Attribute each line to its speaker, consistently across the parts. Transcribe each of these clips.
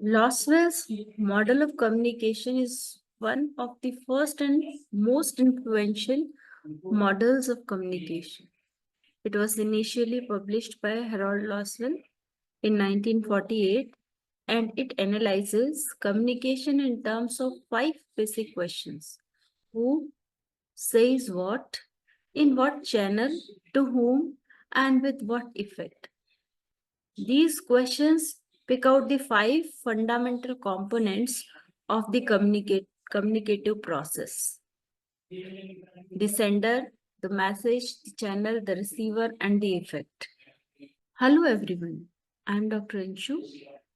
Speaker 1: Loswell's model of communication is one of the first and most influential models of communication. It was initially published by Harold Loswell in 1948, and it analyzes communication in terms of 5 basic questions: who says what, in what channel, to whom, and with what effect. These questions pick out the 5 fundamental components of the communicative process: the sender, the message, the channel, the receiver, and the effect. Hello everyone, I am Dr. Anshu,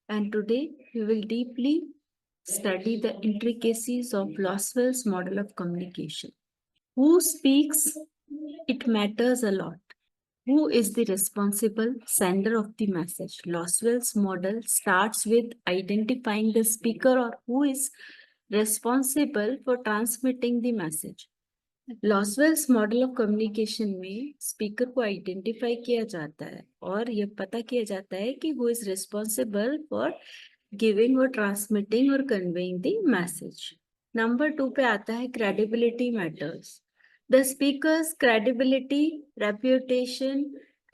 Speaker 1: and today we will deeply study the intricacies of Loswell's model of communication. Who speaks? It matters a lot. Who is the responsible sender of the message? Loswell's model starts with identifying the speaker or who is responsible for transmitting the message. Lasswell's model of communication में speaker को identify किया जाता है और यह पता किया जाता है कि वो इज रिस्पॉन्सिबल फॉर गिविंग और ट्रांसमिटिंग और कन्वेइंग द मैसेज. नंबर 2 पे आता है credibility matters. The speakers credibility, reputation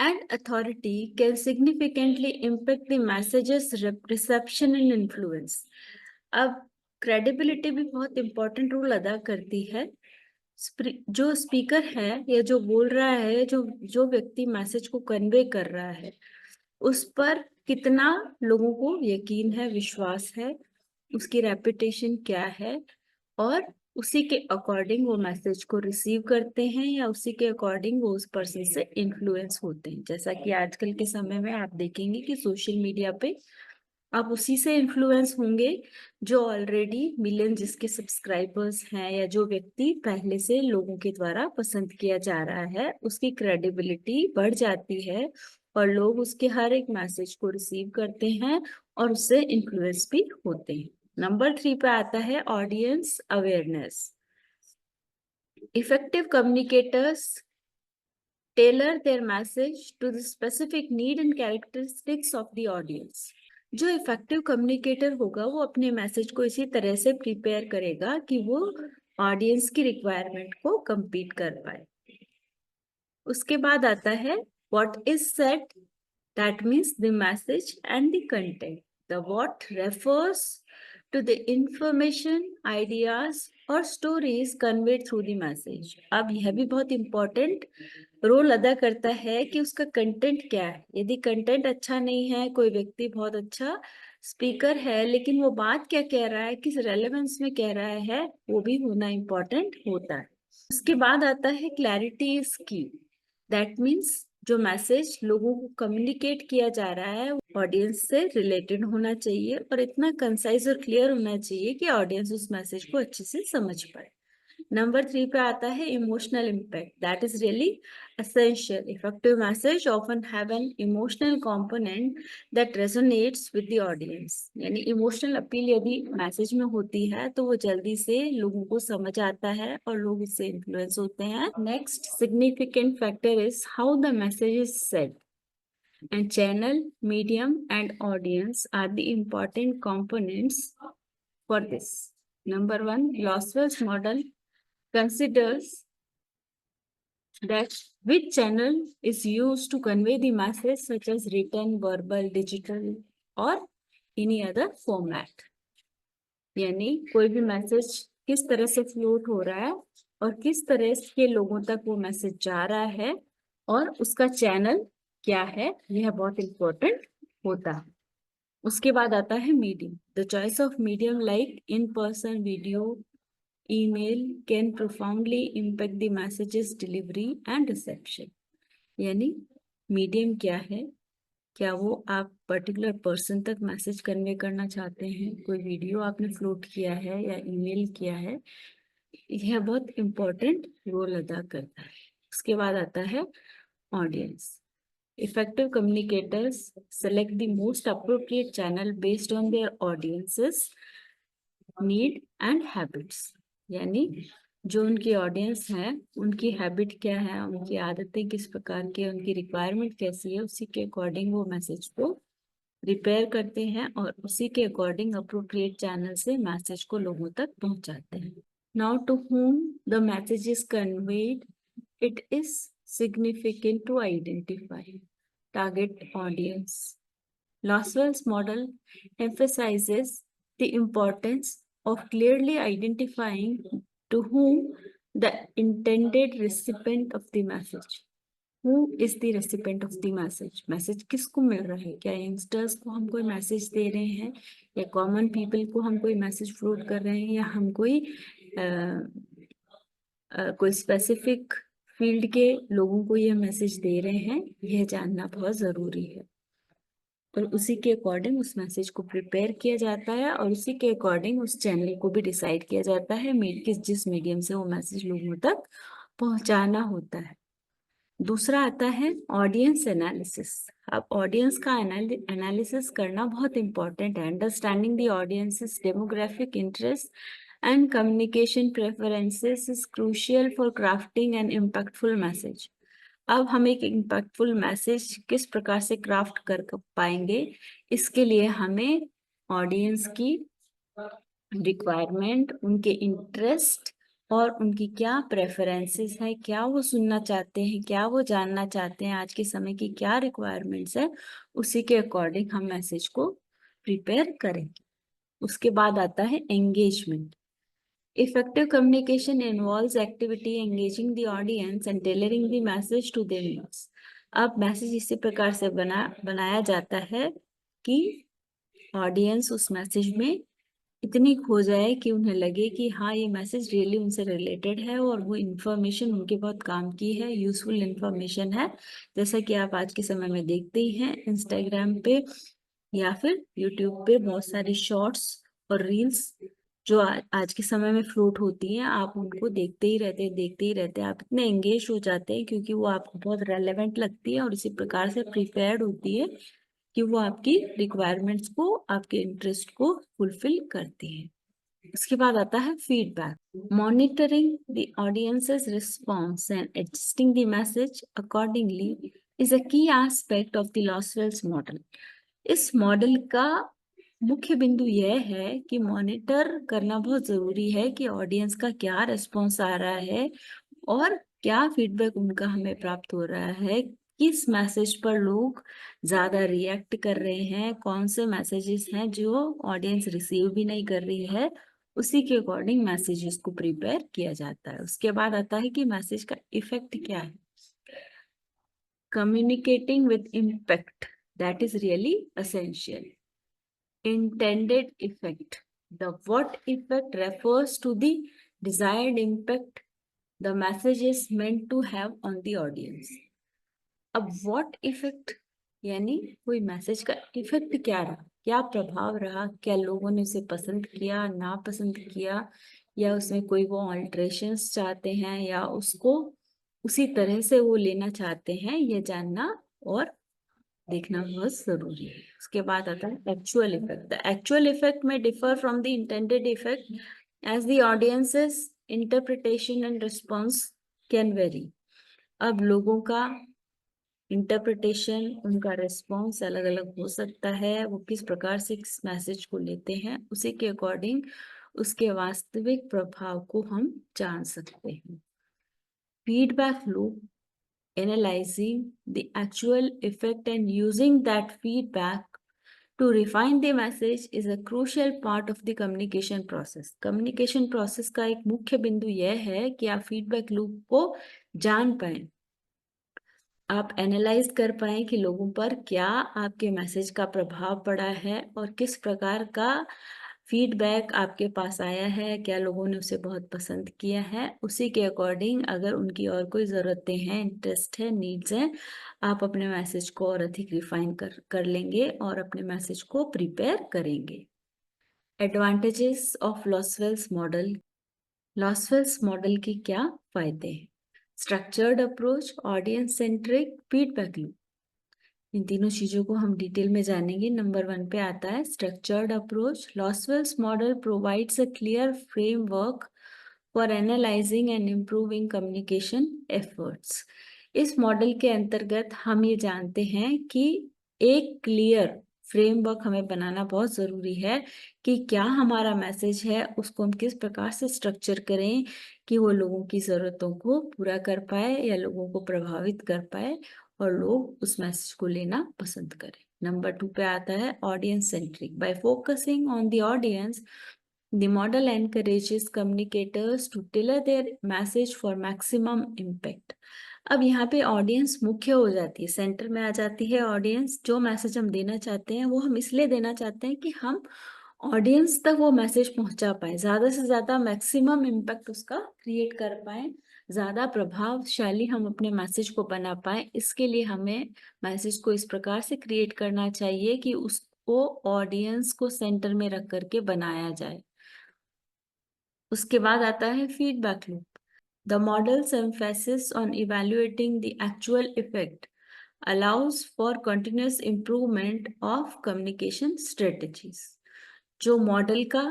Speaker 1: and authority can significantly impact the message's reception and influence. अब credibility भी बहुत important रोल अदा करती है. जो स्पीकर है या जो बोल रहा है, जो व्यक्ति मैसेज को कन्वे कर रहा है, उस पर कितना लोगों को यकीन है, विश्वास है, उसकी रेपुटेशन क्या है, और उसी के अकॉर्डिंग वो मैसेज को रिसीव करते हैं या उसी के अकॉर्डिंग वो उस पर्सन से इन्फ्लुएंस होते हैं. जैसा कि आजकल के समय में आप देखेंगे कि सोशल मीडिया पे आप उसी से इन्फ्लुएंस होंगे जो ऑलरेडी मिलियन जिसके सब्सक्राइबर्स हैं या जो व्यक्ति पहले से लोगों के द्वारा पसंद किया जा रहा है, उसकी क्रेडिबिलिटी बढ़ जाती है और लोग उसके हर एक मैसेज को रिसीव करते हैं और उससे इन्फ्लुएंस भी होते हैं. नंबर 3 पे आता है audience awareness. Effective communicators tailor their message to the specific need and characteristics of the audience. जो इफेक्टिव कम्युनिकेटर होगा वो अपने मैसेज को इसी तरह से प्रिपेयर करेगा कि वो ऑडियंस की रिक्वायरमेंट को कंप्लीट कर पाए. उसके बाद आता है what is said, that means the message and the content. The what refers to the information, ideas और stories conveyed through the message. अब यह भी बहुत important रोल अदा करता है कि उसका कंटेंट क्या है. यदि कंटेंट अच्छा नहीं है, कोई व्यक्ति बहुत अच्छा स्पीकर है लेकिन वो बात क्या कह रहा है, किस रेलेवेंस में कह रहा है, वो भी होना इम्पोर्टेंट होता है. उसके बाद आता है क्लैरिटी इज की. दैट मीन्स जो मैसेज लोगों को कम्युनिकेट किया जा रहा है ऑडियंस से रिलेटेड होना चाहिए और इतना कंसाइज और क्लियर होना चाहिए कि ऑडियंस उस मैसेज को अच्छे से समझ पाए. नंबर 3 पे आता है emotional impact. That is really essential. Effective message often have an emotional component that resonates with the audience. यानी इमोशनल अपील यदि मैसेज में होती है तो वो जल्दी से लोगों को समझ आता है और लोग उससे इन्फ्लुएंस होते हैं. Next significant factor is how the message is said. And channel, medium, and audience are the important components for this. Number 1, Loswell's model considers that which channel is used to convey the message, such as written, verbal, digital, or any other format. यानी कोई भी message किस तरह से float हो रहा है और किस तरह के लोगों तक वो मैसेज जा रहा है और उसका चैनल क्या है, यह बहुत इंपॉर्टेंट होता है. उसके बाद आता है medium. The choice of medium like in person, video, email can profoundly impact the messages delivery and reception. यानी मीडियम क्या है, क्या वो आप पर्टिकुलर पर्सन तक मैसेज कन्वे करना चाहते हैं, कोई वीडियो आपने फ्लोट किया है या ईमेल किया है, यह बहुत इंपॉर्टेंट रोल अदा करता है. उसके बाद आता है audience. Effective communicators select the most appropriate channel based on their audience's need and habits. यानी जो उनकी ऑडियंस है उनकी हैबिट क्या है, उनकी आदतें किस प्रकार की है, उनकी रिक्वायरमेंट कैसी है, उसी के अकॉर्डिंग वो मैसेज को प्रिपेयर करते हैं और उसी के अकॉर्डिंग अप्रोप्रिएट चैनल से मैसेज को लोगों तक पहुंचाते हैं। Now to whom the message is conveyed, it is significant to identify target audience. Loswell's model emphasizes the importance of clearly identifying to whom the intended recipient of the message. Who is the recipient of the message? Message किसको मिल रहा है? क्या youngsters को हम कोई message दे रहे हैं, या कॉमन पीपल को हम कोई मैसेज फॉरवर्ड कर रहे हैं, या हम कोई स्पेसिफिक फील्ड के लोगों को ये मैसेज दे रहे हैं? यह जानना बहुत जरूरी है और उसी के अकॉर्डिंग उस मैसेज को प्रिपेयर किया जाता है और उसी के अकॉर्डिंग उस चैनल को भी डिसाइड किया जाता है जिस मीडियम से वो मैसेज लोगों तक पहुंचाना होता है। दूसरा आता है ऑडियंस एनालिसिस। अब ऑडियंस का एनालिसिस करना बहुत इंपॉर्टेंट है। Understanding the audience's demographic interest and communication preferences is crucial for crafting an impactful message. अब हम एक इम्पैक्टफुल मैसेज किस प्रकार से क्राफ्ट कर पाएंगे, इसके लिए हमें ऑडियंस की रिक्वायरमेंट, उनके इंटरेस्ट और उनकी क्या प्रेफरेंसेस है, क्या वो सुनना चाहते हैं, क्या वो जानना चाहते हैं, आज के समय की क्या रिक्वायरमेंट्स है, उसी के अकॉर्डिंग हम मैसेज को प्रिपेयर करेंगे। उसके बाद आता है engagement. Effective communication involves activity engaging the audience and tailoring the message to their needs. अब मैसेज इसी प्रकार से बनाया जाता है कि ऑडियंस उस मैसेज में इतनी खो जाए कि उन्हें लगे कि हाँ ये मैसेज रियली उनसे रिलेटेड है और वो इन्फॉर्मेशन उनके बहुत काम की है, यूजफुल इन्फॉर्मेशन है। जैसा कि आप आज के समय में देखते ही हैं, इंस्टाग्राम पे या फिर यूट्यूब पे बहुत सारी शॉर्ट्स और रील्स जो आज के समय में फ्लोट होती हैं, आप उनको देखते ही रहते हैं, आप इतने एंगेज हो जाते हैं क्योंकि वो आपको बहुत रेलेवेंट लगती है और इसी प्रकार से प्रिपेयर्ड होती है कि वो आपकी रिक्वायरमेंट्स को, आपके इंटरेस्ट को फुलफिल करती है। इसके बाद आता है feedback. Monitoring the audiences response and adjusting the message accordingly is a की aspect of the Lasswell's model. इस मॉडल का मुख्य बिंदु यह है कि मॉनिटर करना बहुत जरूरी है कि ऑडियंस का क्या रिस्पॉन्स आ रहा है और क्या फीडबैक उनका हमें प्राप्त हो रहा है, किस मैसेज पर लोग ज्यादा रिएक्ट कर रहे हैं, कौन से मैसेजेस हैं जो ऑडियंस रिसीव भी नहीं कर रही है, उसी के अकॉर्डिंग मैसेजेस को प्रिपेयर किया जाता है। उसके बाद आता है कि मैसेज का इफेक्ट क्या है। Communicating with impact, that is really essential. Intended effect. The what effect refers to the desired impact the message is meant to have on the audience. अब what effect यानी कोई मैसेज का effect क्या रहा, क्या प्रभाव रहा, क्या लोगों ने उसे पसंद किया, ना पसंद किया, या उसमें कोई वो ऑल्ट्रेशंस चाहते हैं या उसको उसी तरह से वो लेना चाहते हैं, ये जानना और देखना बहुत जरूरी है। उसके बाद आता है actual effect. The actual effect may differ from the intended effect as the audience's interpretation and response can vary. अब लोगों का इंटरप्रिटेशन, उनका रिस्पॉन्स अलग अलग हो सकता है। वो किस प्रकार से इस मैसेज को लेते हैं, उसी के अकॉर्डिंग उसके वास्तविक प्रभाव को हम जान सकते हैं। Feedback loop, analyzing the actual effect and using that feedback to refine the message is a crucial part of the communication process. Communication process का एक मुख्य बिंदु यह है कि आप फीडबैक लूप को जान पाएं, आप एनालाइज कर पाएं कि लोगों पर क्या आपके मैसेज का प्रभाव पड़ा है और किस प्रकार का फीडबैक आपके पास आया है, क्या लोगों ने उसे बहुत पसंद किया है। उसी के अकॉर्डिंग अगर उनकी और कोई ज़रूरतें हैं, इंटरेस्ट है, नीड्स हैं, आप अपने मैसेज को और अधिक रिफाइन कर लेंगे और अपने मैसेज को प्रिपेयर करेंगे। Advantages of Lasswell's model. Lasswell's model के क्या फायदे हैं? Structured approach, audience centric, feedback loop. इन तीनों चीजों को हम डिटेल में जानेंगे। नंबर 1 पे आता है structured approach. Lasswell's model provides a clear framework for analysing and improving communication efforts. इस मॉडल के अंतर्गत हम ये जानते हैं कि एक क्लियर फ्रेमवर्क हमें बनाना बहुत ज़रूरी है कि क्या हमारा मैसेज है उसको हम किस प्रकार से स्ट्रक्चर करें कि वो लोगों की ज़रूरतों को पूरा कर पाए या लोगों को प्रभावित कर पाए और लोग उस मैसेज को लेना पसंद करें। नंबर 2 पे आता है audience centric. Bye focusing on the audience, the model encourages communicators to tailor their message for maximum impact. अब यहाँ पे ऑडियंस मुख्य हो जाती है, सेंटर में आ जाती है ऑडियंस। जो मैसेज हम देना चाहते हैं वो हम इसलिए देना चाहते हैं कि हम ऑडियंस तक वो मैसेज पहुंचा पाए, ज़्यादा से ज़्यादा मैक्सिमम इम्पैक्ट उसका क्रिएट कर पाए, ज़्यादा प्रभावशाली हम अपने मैसेज को बना पाए। इसके लिए हमें मैसेज को इस प्रकार से क्रिएट करना चाहिए कि उसको ऑडियंस को सेंटर में रख करके बनाया जाए। उसके बाद आता है feedback loop. The models emphasis on evaluating the actual effect allows for continuous improvement of communication strategies। जो मॉडल का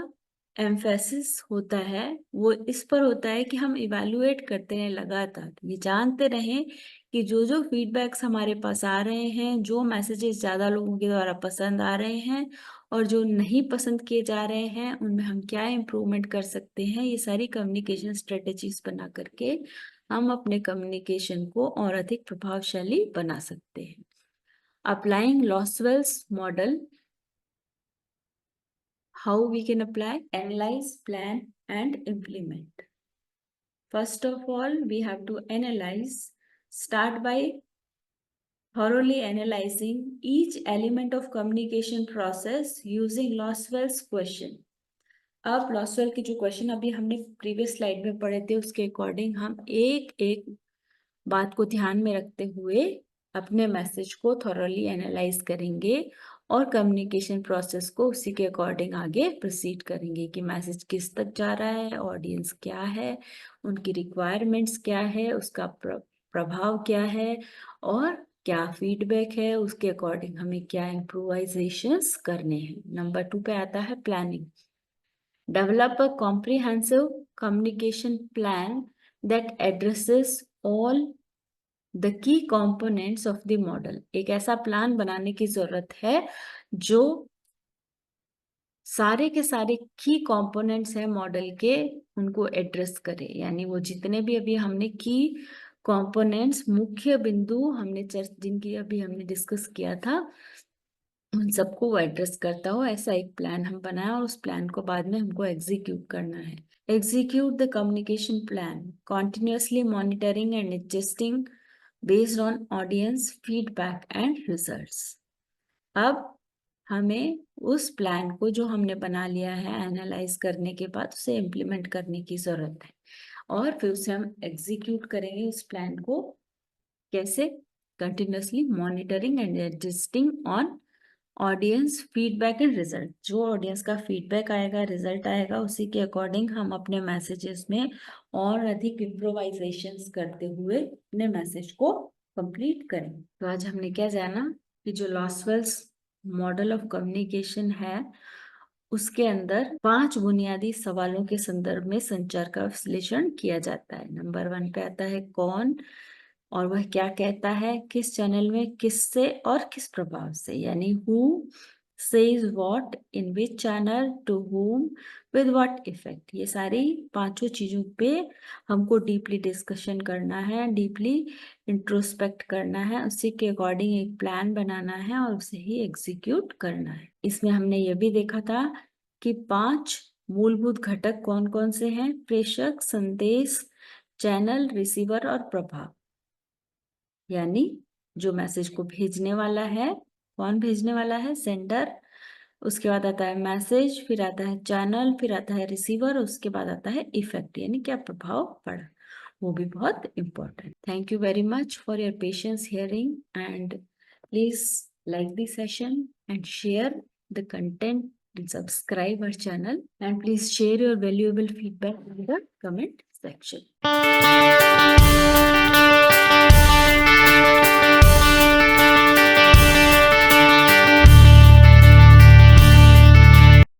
Speaker 1: एम्फेसिस होता है वो इस पर होता है कि हम इवैल्यूएट करते हैं लगातार, ये जानते रहें कि जो जो फीडबैक्स हमारे पास आ रहे हैं, जो मैसेजेस ज़्यादा लोगों के द्वारा पसंद आ रहे हैं और जो नहीं पसंद किए जा रहे हैं, उनमें हम क्या इम्प्रूवमेंट कर सकते हैं। ये सारी कम्युनिकेशन स्ट्रेटेजीज बना करके हम अपने कम्युनिकेशन को और अधिक प्रभावशाली बना सकते हैं। Applying Lasswell's model, how we can apply, analyze, plan and implement. First of all, we have to analyze. Start by thoroughly analyzing each element of communication process using Loswell's question. अब Lasswell के जो question अभी हमने previous slide में पढ़े थे उसके according हम एक एक बात को ध्यान में रखते हुए अपने मैसेज को थॉरली एनालाइज करेंगे और कम्युनिकेशन प्रोसेस को उसी के अकॉर्डिंग आगे प्रोसीड करेंगे कि मैसेज किस तक जा रहा है, ऑडियंस क्या है, उनकी रिक्वायरमेंट्स क्या है, उसका प्रभाव क्या है और क्या फीडबैक है, उसके अकॉर्डिंग हमें क्या इम्प्रोवाइजेशंस करने हैं। नंबर 2 पे आता है planning. Develop a comprehensive communication plan that addresses all the key components of the model। एक ऐसा प्लान बनाने की जरूरत है जो सारे के सारे की कंपोनेंट्स हैं मॉडल के, उनको एड्रेस करे। यानी वो जितने भी अभी हमने की कंपोनेंट्स, मुख्य बिंदु हमने जिनकी अभी हमने डिस्कस किया था, उन सबको वो एड्रेस करता हो, ऐसा एक प्लान हम बनाए और उस प्लान को बाद में हमको एग्जीक्यूट करना है। Execute the communication plan, continuously monitoring and adjusting based on audience feedback and results. अब हमें उस प्लान को जो हमने बना लिया है एनालाइज करने के बाद उसे इम्प्लीमेंट करने की जरूरत है और फिर उसे हम एग्जीक्यूट करेंगे उस प्लान को। कैसे? Continuously monitoring and adjusting on audience feedback and result. जो ऑडियंस का फीडबैक आएगा, रिजल्ट आएगा, उसी के अकॉर्डिंग हम अपने मैसेजेस में और अधिक इम्प्रोवाइजेशंस करते हुए अपने मैसेज को कंप्लीट करें। तो आज हमने क्या जाना कि जो लॉसवेल्स मॉडल ऑफ कम्युनिकेशन है उसके अंदर 5 बुनियादी सवालों के संदर्भ में संचार का विश्लेषण किया जाता है। नंबर 1 पे आता है कौन, और वह क्या कहता है, किस चैनल में, किससे और किस प्रभाव से, यानी who says what, in which channel, to whom, with what effect. ये सारी 5 चीजों पे हमको डीपली डिस्कशन करना है, डीपली इंट्रोस्पेक्ट करना है, उसी के अकॉर्डिंग एक प्लान बनाना है और उसे ही एग्जीक्यूट करना है। इसमें हमने ये भी देखा था कि 5 मूलभूत घटक कौन कौन से हैं: प्रेषक, संदेश, चैनल, रिसीवर और प्रभाव। यानी जो मैसेज को भेजने वाला है, कौन भेजने वाला है? सेंडर। उसके बाद आता है मैसेज, फिर आता है चैनल, फिर आता है रिसीवर, उसके बाद आता है इफेक्ट, यानी क्या प्रभाव पड़ा, वो भी बहुत important. Thank you very much for your patience hearing and please like the session and share the content and subscribe our channel and please share your valuable feedback in the comment section.